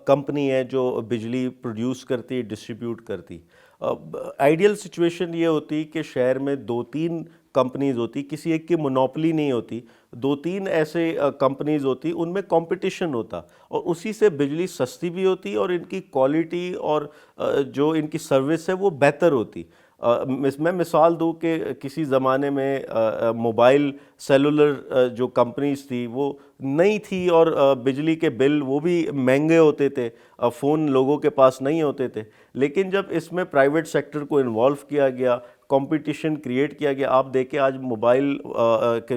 کمپنی ہے جو بجلی پروڈیوس کرتی، ڈسٹریبیوٹ کرتی. آئیڈیل سچویشن یہ ہوتی کہ شہر میں 2-3 کمپنیز ہوتی، کسی ایک کی مونوپلی نہیں ہوتی، 2-3 ایسے کمپنیز ہوتی، ان میں کمپٹیشن ہوتا اور اسی سے بجلی سستی بھی ہوتی اور ان کی کوالٹی اور جو ان کی سروس ہے وہ بہتر ہوتی. میں مثال دوں کہ کسی زمانے میں موبائل سیلولر جو کمپنیز تھی وہ نئی تھی اور بجلی کے بل وہ بھی مہنگے ہوتے تھے، فون لوگوں کے پاس نہیں ہوتے تھے. لیکن جب اس میں پرائیویٹ سیکٹر کو انوالو کیا گیا، کمپٹیشن کریٹ کیا گیا، آپ دیکھیں آج موبائل کے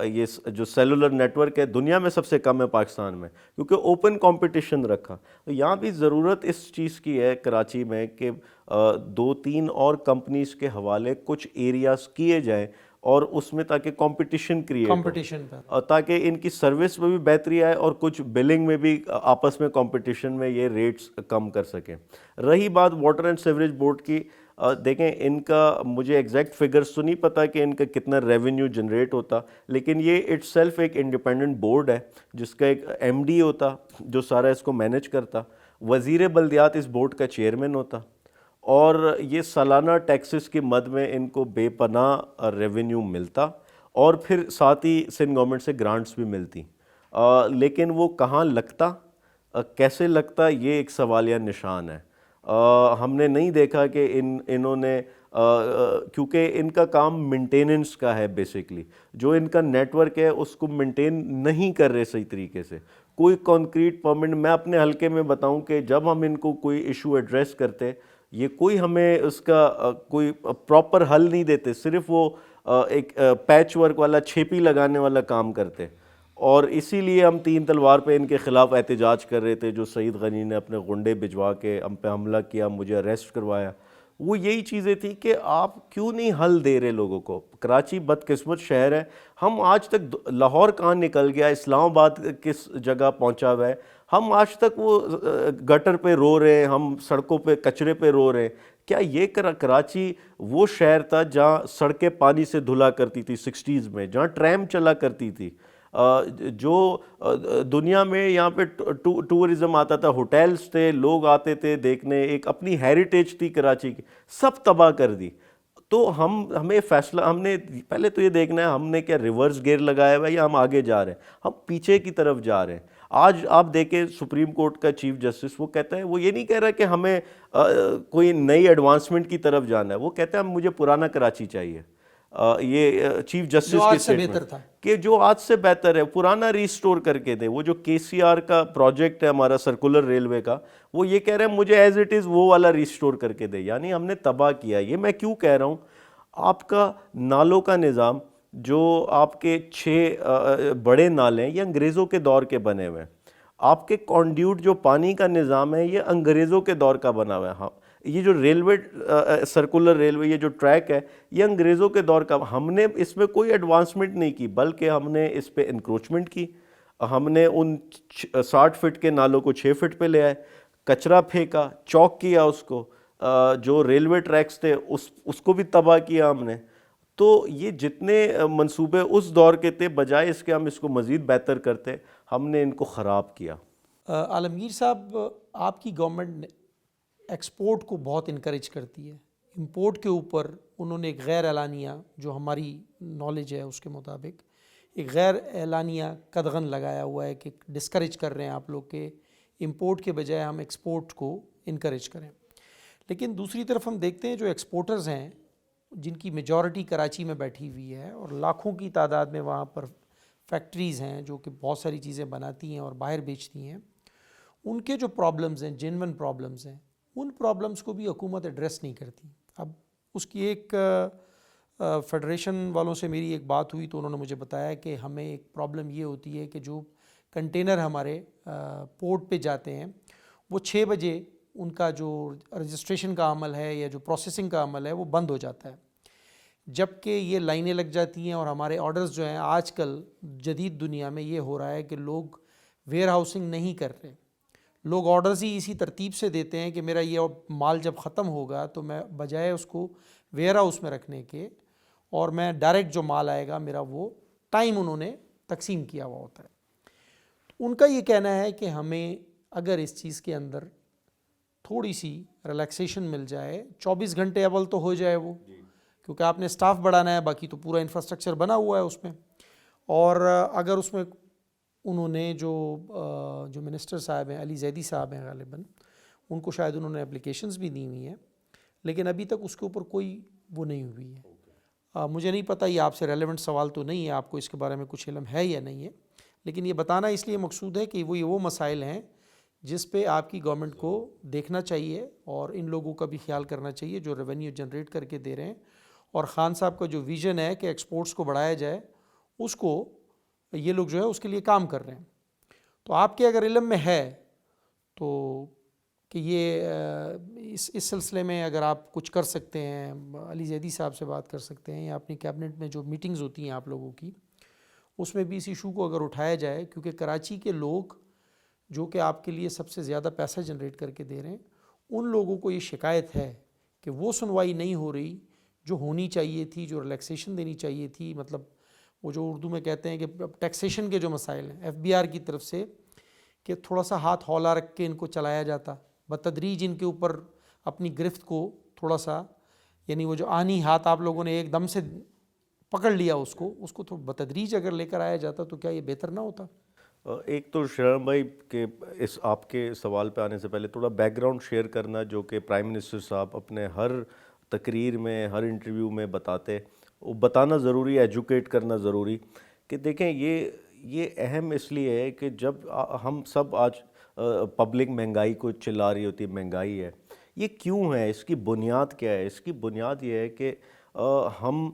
یہ جو سیلولر نیٹ ورک ہے دنیا میں سب سے کم ہے پاکستان میں، کیونکہ اوپن کمپٹیشن رکھا. تو یہاں بھی ضرورت اس چیز کی ہے کراچی میں کہ 2-3 اور کمپنیز کے حوالے کچھ ایریاز کیے جائیں اور اس میں تاکہ کمپٹیشن کریٹ ہو، تاکہ ان کی سروس میں بھی بہتری آئے اور کچھ بلنگ میں بھی آپس میں کمپٹیشن میں یہ ریٹس کم کر سکیں. رہی بات واٹر اینڈ سیوریج بورڈ کی، دیکھیں ان کا مجھے ایگزیکٹ فگرز تو نہیں پتہ کہ ان کا کتنا ریونیو جنریٹ ہوتا، لیکن یہ اٹ سیلف ایک انڈیپینڈنٹ بورڈ ہے جس کا ایک ایم ڈی ہوتا جو سارا اس کو مینیج کرتا، وزیر بلدیات اس بورڈ کا چیئرمین ہوتا، اور یہ سالانہ ٹیکسز کی مد میں ان کو بے پناہ ریونیو ملتا اور پھر ساتھ ہی سندھ گورنمنٹ سے گرانٹس بھی ملتی. لیکن وہ کہاں لگتا، کیسے لگتا، یہ ایک سوالیہ نشان ہے. ہم نے نہیں دیکھا کہ انہوں نے کیونکہ ان کا کام مینٹیننس کا ہے، بیسیکلی جو ان کا نیٹ ورک ہے اس کو مینٹین نہیں کر رہے صحیح طریقے سے. کوئی کانکریٹ پرمنٹ، میں اپنے حلقے میں بتاؤں کہ جب ہم ان کو کوئی ایشو ایڈریس کرتے، یہ کوئی ہمیں اس کا کوئی پراپر حل نہیں دیتے، صرف وہ ایک پیچ ورک والا، چھیپی لگانے والا کام کرتے. اور اسی لیے ہم 3 تلوار پہ ان کے خلاف احتجاج کر رہے تھے، جو سعید غنی نے اپنے غنڈے بھجوا کے ہم پہ حملہ کیا، مجھے اریسٹ کروایا. وہ یہی چیزیں تھی کہ آپ کیوں نہیں حل دے رہے لوگوں کو. کراچی بدقسمت شہر ہے، ہم آج تک لاہور کہاں نکل گیا، اسلام آباد کس جگہ پہنچا ہوا ہے، ہم آج تک وہ گٹر پہ رو رہے ہیں، ہم سڑکوں پہ کچرے پہ رو رہے ہیں. کیا یہ کراچی وہ شہر تھا جہاں سڑکیں پانی سے دھلا کرتی تھی 60s میں، جہاں ٹریم چلا کرتی تھی، جو دنیا میں یہاں پہ ٹورزم آتا تھا، ہوٹلز تھے، لوگ آتے تھے دیکھنے، ایک اپنی ہیریٹیج تھی کراچی کی، سب تباہ کر دی. تو ہمیں فیصلہ، ہم نے پہلے تو یہ دیکھنا ہے ہم نے کیا ریورس گیئر لگایا ہوا ہے یا ہم آگے جا رہے ہیں، ہم پیچھے کی طرف جا رہے ہیں. آج آپ دیکھیں سپریم کورٹ کا چیف جسٹس وہ کہتا ہے، وہ یہ نہیں کہہ رہا کہ ہمیں کوئی نئی ایڈوانسمنٹ کی طرف جانا ہے، وہ کہتا ہے مجھے پرانا کراچی چاہیے. یہ چیف جسٹس کی اسٹیٹمنٹ کہ جو آج سے بہتر ہے، پرانا ریسٹور کر کے دیں. وہ جو کے سی آر کا پروجیکٹ ہے ہمارا سرکولر ریلوے کا، وہ یہ کہہ رہے ہیں مجھے ایز اٹ از وہ والا ریسٹور کر کے دے. یعنی ہم نے تباہ کیا. یہ میں کیوں کہہ رہا ہوں، آپ کا نالوں کا نظام جو آپ کے 6 بڑے نالے ہیں یہ انگریزوں کے دور کے بنے ہوئے ہیں. آپ کے کانڈیوٹ جو پانی کا نظام ہے یہ انگریزوں کے دور کا بنا ہوا ہے. ہاں، یہ جو ریلوے سرکولر ریلوے، یہ جو ٹریک ہے یہ انگریزوں کے دور کا. ہم نے اس میں کوئی ایڈوانسمنٹ نہیں کی، بلکہ ہم نے اس پہ انکروچمنٹ کی. ہم نے ان 60 فٹ کے نالوں کو 6 فٹ پہ لے آئے، کچرا پھینکا، چوک کیا اس کو، جو ریلوے ٹریکس تھے اس کو بھی تباہ کیا ہم نے. تو یہ جتنے منصوبے اس دور کے تھے، بجائے اس کے ہم اس کو مزید بہتر کرتے، ہم نے ان کو خراب کیا. عالمگیر صاحب، آپ کی گورنمنٹ ایکسپورٹ کو بہت انکریج کرتی ہے، امپورٹ کے اوپر انہوں نے ایک غیر اعلانیہ، جو ہماری نالج ہے اس کے مطابق ایک غیر اعلانیہ قدغن لگایا ہوا ہے کہ ڈسکریج کر رہے ہیں آپ لوگ کے امپورٹ کے بجائے ہم ایکسپورٹ کو انکریج کریں. لیکن دوسری طرف ہم دیکھتے ہیں جو ایکسپورٹرز ہیں جن کی میجورٹی کراچی میں بیٹھی ہوئی ہے اور لاکھوں کی تعداد میں وہاں پر فیکٹریز ہیں جو کہ بہت ساری چیزیں بناتی ہیں اور باہر بیچتی ہیں، ان کے جو پرابلمز ہیں، جینون پرابلمز ہیں، ان پرابلمز کو بھی حکومت ایڈریس نہیں کرتی. اب اس کی ایک فیڈریشن والوں سے میری ایک بات ہوئی تو انہوں نے مجھے بتایا کہ ہمیں ایک پرابلم یہ ہوتی ہے کہ جو کنٹینر ہمارے پورٹ پہ جاتے ہیں وہ 6 بجے ان کا جو رجسٹریشن کا عمل ہے یا جو پروسیسنگ کا عمل ہے وہ بند ہو جاتا ہے، جب کہ یہ لائنیں لگ جاتی ہیں. اور ہمارے آرڈرز جو ہیں آج کل جدید دنیا میں یہ ہو رہا ہے کہ لوگ ویئر ہاؤسنگ نہیں کر رہے، لوگ آرڈرز ہی اسی ترتیب سے دیتے ہیں کہ میرا یہ مال جب ختم ہوگا تو میں بجائے اس کو ویئر ہاؤس میں رکھنے کے اور میں ڈائریکٹ جو مال آئے گا میرا وہ ٹائم انہوں نے تقسیم کیا ہوا ہوتا ہے. ان کا یہ کہنا ہے کہ ہمیں اگر اس چیز کے اندر تھوڑی سی ریلیکسیشن مل جائے، 24 گھنٹے اول تو ہو جائے وہ، کیونکہ آپ نے سٹاف بڑھانا ہے، باقی تو پورا انفراسٹرکچر بنا ہوا ہے اس میں. اور اگر اس میں انہوں نے جو منسٹر صاحب ہیں، علی زیدی صاحب ہیں غالباً، ان کو شاید انہوں نے اپلیکیشنز بھی دی ہوئی ہیں، لیکن ابھی تک اس کے اوپر کوئی وہ نہیں ہوئی ہے. مجھے نہیں پتہ، یہ آپ سے ریلیونٹ سوال تو نہیں ہے، آپ کو اس کے بارے میں کچھ علم ہے یا نہیں ہے، لیکن یہ بتانا اس لیے مقصود ہے کہ وہ مسائل ہیں جس پہ آپ کی گورنمنٹ کو دیکھنا چاہیے اور ان لوگوں کا بھی خیال کرنا چاہیے جو ریونیو جنریٹ کر کے دے رہے ہیں. اور خان صاحب کا جو ویژن ہے کہ ایکسپورٹس کو بڑھایا جائے، اس کو یہ لوگ جو ہے اس کے لیے کام کر رہے ہیں. تو آپ کے اگر علم میں ہے تو کہ یہ اس سلسلے میں اگر آپ کچھ کر سکتے ہیں، علی زیدی صاحب سے بات کر سکتے ہیں یا اپنی کیبنٹ میں جو میٹنگز ہوتی ہیں آپ لوگوں کی، اس میں بھی اس ایشو کو اگر اٹھایا جائے، کیونکہ کراچی کے لوگ جو کہ آپ کے لیے سب سے زیادہ پیسہ جنریٹ کر کے دے رہے ہیں، ان لوگوں کو یہ شکایت ہے کہ وہ سنوائی نہیں ہو رہی جو ہونی چاہیے تھی، جو ریلیکسیشن دینی چاہیے تھی. مطلب وہ جو اردو میں کہتے ہیں کہ ٹیکسیشن کے جو مسائل ہیں ایف بی آر کی طرف سے، کہ تھوڑا سا ہاتھ ہولا رکھ کے ان کو چلایا جاتا، بتدریج ان کے اوپر اپنی گرفت کو تھوڑا سا، یعنی وہ جو آنی ہاتھ آپ لوگوں نے ایک دم سے پکڑ لیا اس کو تھوڑا بتدریج اگر لے کر آیا جاتا تو کیا یہ بہتر نہ ہوتا؟ ایک تو شیران بھائی کہ اس آپ کے سوال پہ آنے سے پہلے تھوڑا بیک گراؤنڈ شیئر کرنا، جو کہ پرائم منسٹر صاحب اپنے ہر تقریر میں، ہر انٹرویو میں وہ بتانا ضروری ہے، ایجوکیٹ کرنا ضروری. کہ دیکھیں یہ اہم اس لیے ہے کہ جب ہم سب آج پبلک مہنگائی کو چلا رہی ہوتی ہے، مہنگائی ہے، یہ کیوں ہے، اس کی بنیاد کیا ہے؟ اس کی بنیاد یہ ہے کہ ہم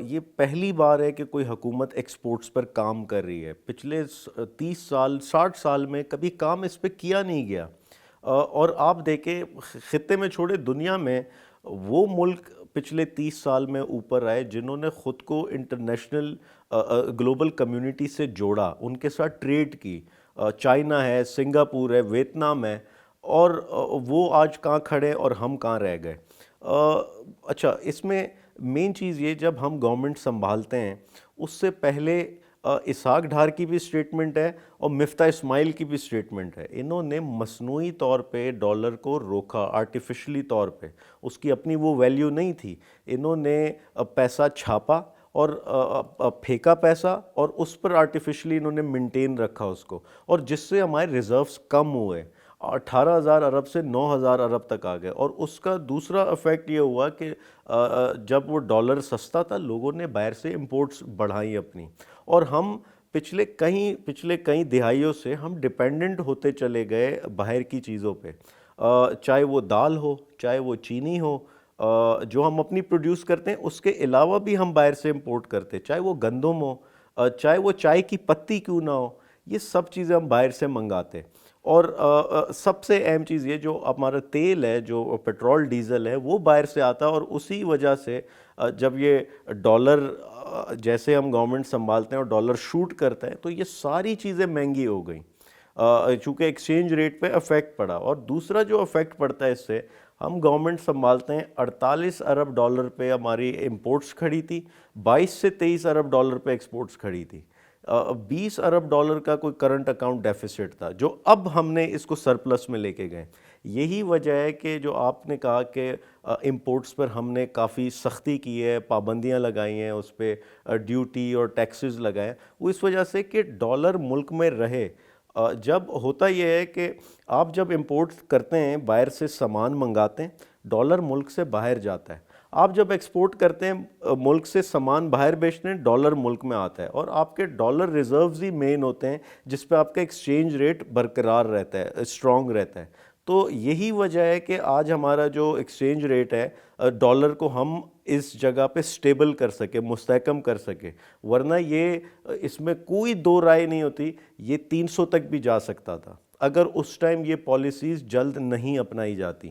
یہ پہلی بار ہے کہ کوئی حکومت ایکسپورٹس پر کام کر رہی ہے. پچھلے 30 سال 60 سال میں کبھی کام اس پہ کیا نہیں گیا. اور آپ دیکھیں خطے میں چھوڑے دنیا میں وہ ملک پچھلے 30 سال میں اوپر آئے جنہوں نے خود کو انٹرنیشنل گلوبل کمیونٹی سے جوڑا، ان کے ساتھ ٹریڈ کی. چائنا ہے، سنگاپور ہے، ویتنام ہے، اور وہ آج کہاں کھڑے اور ہم کہاں رہ گئے. اچھا، اس میں مین چیز یہ، جب ہم گورنمنٹ سنبھالتے ہیں اس سے پہلے اسحاق ڈھار کی بھی اسٹیٹمنٹ ہے اور مفتاح اسماعیل کی بھی اسٹیٹمنٹ ہے. انہوں نے مصنوعی طور پہ ڈالر کو روکا، آرٹیفیشلی طور پہ، اس کی اپنی وہ ویلیو نہیں تھی. انہوں نے پیسہ چھاپا اور پھینکا پیسہ، اور اس پر آرٹیفیشلی انہوں نے مینٹین رکھا اس کو، اور جس سے ہمارے ریزروز کم ہوئے، 18,000 ارب سے 9,000 ارب تک آ گئے. اور اس کا دوسرا افیکٹ یہ ہوا کہ جب وہ ڈالر سستا تھا، لوگوں نے باہر سے امپورٹس بڑھائیں اپنی، اور ہم پچھلے کئی دہائیوں سے ہم ڈیپینڈنٹ ہوتے چلے گئے باہر کی چیزوں پہ. چاہے وہ دال ہو، چاہے وہ چینی ہو، جو ہم اپنی پروڈیوس کرتے ہیں، اس کے علاوہ بھی ہم باہر سے امپورٹ کرتے، چاہے وہ گندم ہو، چاہے وہ چائے کی پتی کیوں نہ ہو، یہ سب چیزیں ہم باہر سے منگاتے. اور سب سے اہم چیز یہ، جو ہمارا تیل ہے، جو پیٹرول ڈیزل ہے، وہ باہر سے آتا ہے. اور اسی وجہ سے جب یہ ڈالر، جیسے ہم گورنمنٹ سنبھالتے ہیں اور ڈالر شوٹ کرتا ہے، تو یہ ساری چیزیں مہنگی ہو گئیں چونکہ ایکسچینج ریٹ پہ افیکٹ پڑا. اور دوسرا جو افیکٹ پڑتا ہے اس سے، ہم گورنمنٹ سنبھالتے ہیں، 48 ارب ڈالر پہ ہماری امپورٹس کھڑی تھی، 22 سے 23 ارب ڈالر پہ ایکسپورٹس کھڑی تھی. 20 ارب ڈالر کا کوئی کرنٹ اکاؤنٹ ڈیفیسٹ تھا، جو اب ہم نے اس کو سرپلس میں لے کے گئے. یہی وجہ ہے کہ جو آپ نے کہا کہ امپورٹس پر ہم نے کافی سختی کی ہے، پابندیاں لگائی ہیں، اس پہ ڈیوٹی اور ٹیکسز لگائے، وہ اس وجہ سے کہ ڈالر ملک میں رہے۔ جب ہوتا یہ ہے کہ آپ جب امپورٹ کرتے ہیں، باہر سے سامان منگاتے ہیں، ڈالر ملک سے باہر جاتا ہے۔ آپ جب ایکسپورٹ کرتے ہیں، ملک سے سامان باہر بیچتے ہیں، ڈالر ملک میں آتا ہے، اور آپ کے ڈالر ریزروز ہی مین ہوتے ہیں جس پہ آپ کا ایکسچینج ریٹ برقرار رہتا ہے، اسٹرانگ رہتا ہے۔ تو یہی وجہ ہے کہ آج ہمارا جو ایکسچینج ریٹ ہے ڈالر کو ہم اس جگہ پہ سٹیبل کر سکے، مستحکم کر سکے، ورنہ یہ اس میں کوئی دو رائے نہیں ہوتی، یہ 300 تک بھی جا سکتا تھا اگر اس ٹائم یہ پالیسیز جلد نہیں اپنائی جاتی۔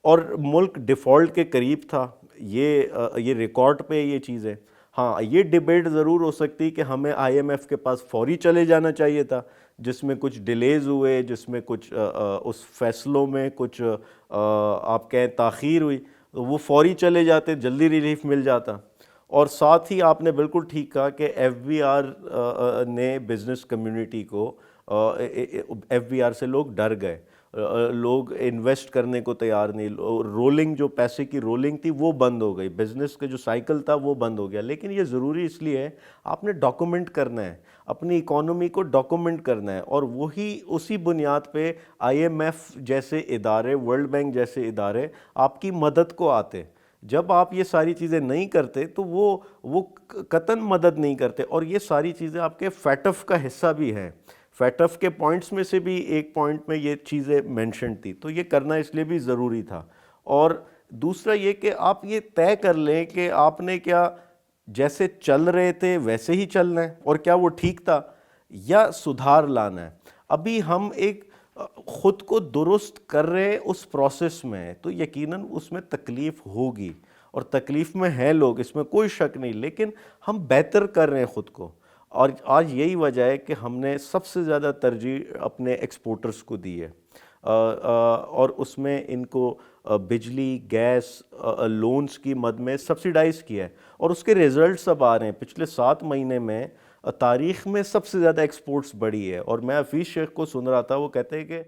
اور ملک ڈیفالٹ کے قریب تھا، یہ ریکارڈ پہ یہ چیز ہے۔ ہاں، یہ ڈیبیٹ ضرور ہو سکتی کہ ہمیں آئی ایم ایف کے پاس فوری چلے جانا چاہیے تھا، جس میں کچھ ڈیلیز ہوئے، جس میں کچھ اس فیصلوں میں کچھ آپ کہیں تاخیر ہوئی، وہ فوری چلے جاتے، جلدی ریلیف مل جاتا۔ اور ساتھ ہی آپ نے بالکل ٹھیک کہا کہ ایف بی آر نے بزنس کمیونٹی کو، ایف بی آر سے لوگ ڈر گئے، لوگ انویسٹ کرنے کو تیار نہیں، رولنگ جو پیسے کی رولنگ تھی وہ بند ہو گئی، بزنس کا جو سائیکل تھا وہ بند ہو گیا۔ لیکن یہ ضروری اس لیے ہے، آپ نے ڈاکومنٹ کرنا ہے، اپنی اکانومی کو ڈاکومنٹ کرنا ہے، اور وہی اسی بنیاد پہ آئی ایم ایف جیسے ادارے، ورلڈ بینک جیسے ادارے آپ کی مدد کو آتے۔ جب آپ یہ ساری چیزیں نہیں کرتے تو وہ قطعاً مدد نہیں کرتے، اور یہ ساری چیزیں آپ کے فیٹف کا حصہ بھی ہیں۔ فیٹف کے پوائنٹس میں سے بھی ایک پوائنٹ میں یہ چیزیں مینشن تھی، تو یہ کرنا اس لیے بھی ضروری تھا۔ اور دوسرا یہ کہ آپ یہ طے کر لیں کہ آپ نے کیا جیسے چل رہے تھے ویسے ہی چلنا ہے، اور کیا وہ ٹھیک تھا یا سدھار لانا ہے۔ ابھی ہم ایک خود کو درست کر رہے اس پروسیس میں، تو یقیناً اس میں تکلیف ہوگی، اور تکلیف میں ہیں لوگ، اس میں کوئی شک نہیں، لیکن ہم بہتر کر رہے ہیں خود کو۔ اور آج یہی وجہ ہے کہ ہم نے سب سے زیادہ ترجیح اپنے ایکسپورٹرز کو دی ہے، اور اس میں ان کو بجلی، گیس، لونز کی مد میں سبسیڈائز کیا ہے، اور اس کے ریزلٹس اب آ رہے ہیں۔ پچھلے 7 مہینے میں تاریخ میں سب سے زیادہ ایکسپورٹس بڑھی ہے، اور میں حفیظ شیخ کو سن رہا تھا، وہ کہتے ہیں کہ